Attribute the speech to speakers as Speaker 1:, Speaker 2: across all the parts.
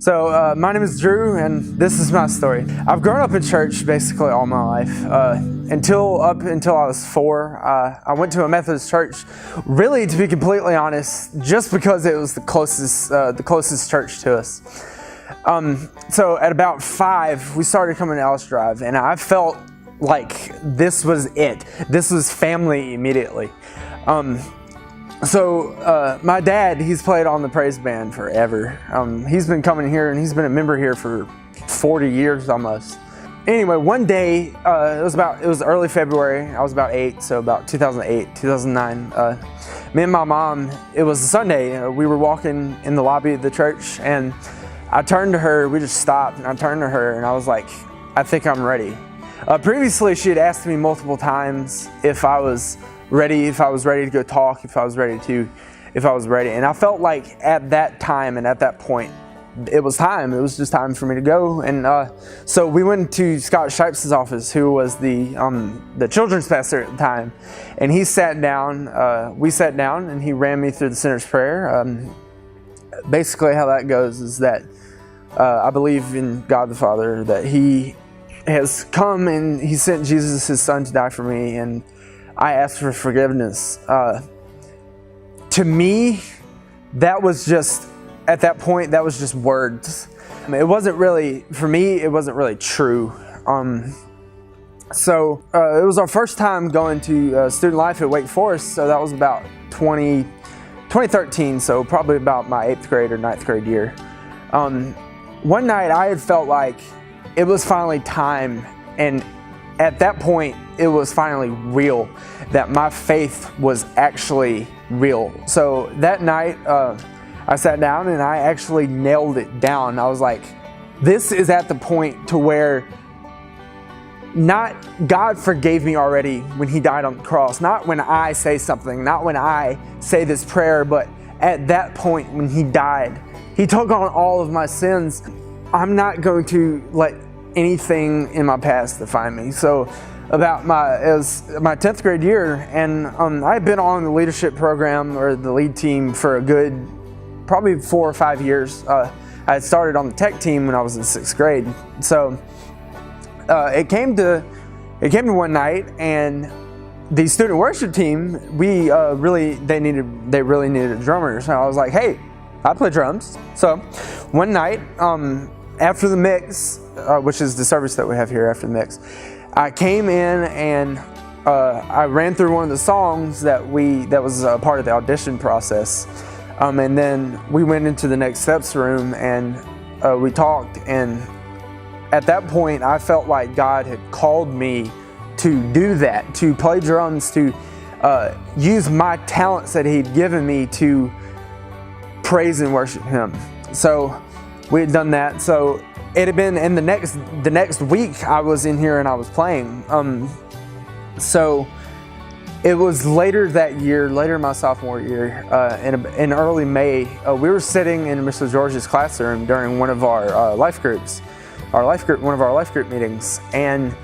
Speaker 1: My name is Drew, and this is my story. I've grown up in church basically all my life. Until I was 4, I went to a Methodist church, really, to be completely honest, just because it was the closest church to us. So at about 5, we started coming to Ellis Drive, and I felt like this was it. This was family immediately. My dad, he's played on the praise band forever. He's been coming here, and he's been a member here for 40 years almost. Anyway, one day, it was early February. I was about 8, so about 2008, 2009. Me and my mom, it was a Sunday. We were walking in the lobby of the church, and I turned to her. We just stopped, and I turned to her, and I was like, I think I'm ready. Previously, she had asked me multiple times if I was ready to go talk, if I was ready. And I felt like at that time and at that point, it was time. It was just time for me to go. And so we went to Scott Shipes' office, who was the children's pastor at the time. And he sat down, we sat down, and he ran me through the sinner's prayer. Basically how that goes is that I believe in God the Father, that He has come and He sent Jesus, His Son, to die for me, and I asked for forgiveness. To me, that was just, at that point, that was just words. It wasn't really, for me, it wasn't really true. It was our first time going to student life at Wake Forest, so that was about 2013, so probably about my 8th grade or 9th grade year. One night I had felt like it was finally time, and at that point, it was finally real, that my faith was actually real. So that night, I sat down and I actually nailed it down. I was like, this is at the point to where not God forgave me already when He died on the cross, not when I say something, not when I say this prayer, but at that point when He died, He took on all of my sins. I'm not going to let anything in my past define me. So it was my 10th grade year, and I had been on the leadership program or the lead team for a good probably 4 or 5 years. I had started on the tech team when I was in 6th grade. So it came to one night, and the student worship team, they really needed a drummer. So I was like, hey, I play drums. So one night, after the mix, which is the service that we have here after the mix, I came in and I ran through one of the songs that was a part of the audition process. And then we went into the Next Steps room and we talked, and at that point I felt like God had called me to do that, to play drums, to use my talents that He'd given me to praise and worship Him. So we had done that. So it had been in the next week I was in here and I was playing. So it was later that year, later my sophomore year, in early May, we were sitting in Mr. George's classroom during one of our life group meetings, and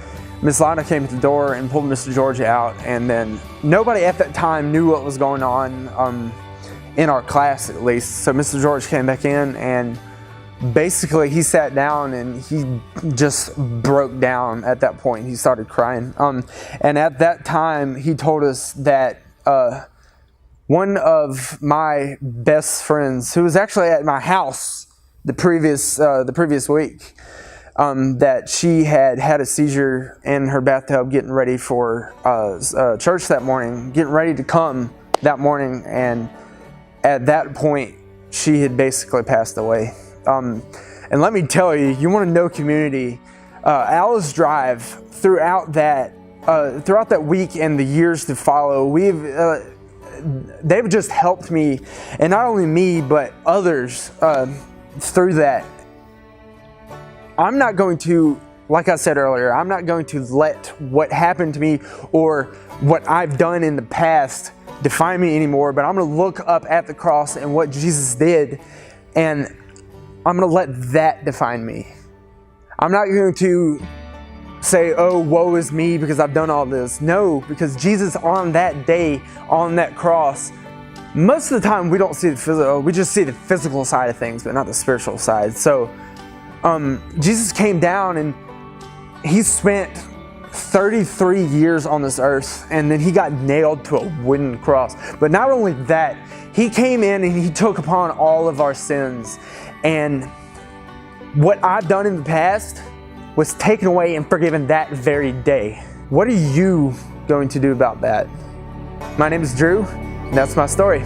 Speaker 1: Miss Lana came to the door and pulled Mr. George out, and then nobody at that time knew what was going on in our class, at least. So Mr. George came back in, and basically he sat down and he just broke down at that point. He started crying. And at that time he told us that one of my best friends, who was actually at my house the previous week, that she had had a seizure in her bathtub getting ready for church that morning, getting ready to come that morning, and at that point she had basically passed away. And let me tell you, you want to know community, Ellis Drive, throughout that week and the years to follow, they've just helped me, and not only me, but others through that. I'm not going to, like I said earlier, I'm not going to let what happened to me or what I've done in the past define me anymore, but I'm going to look up at the cross and what Jesus did, and I'm going to let that define me. I'm not going to say, oh, woe is me because I've done all this. No, because Jesus on that day, on that cross, most of the time we don't see the physical, we just see the physical side of things, but not the spiritual side. So Jesus came down and he spent 33 years on this earth, and then he got nailed to a wooden cross. But not only that, he came in and he took upon all of our sins. And what I've done in the past was taken away and forgiven that very day. What are you going to do about that? My name is Drew, and that's my story.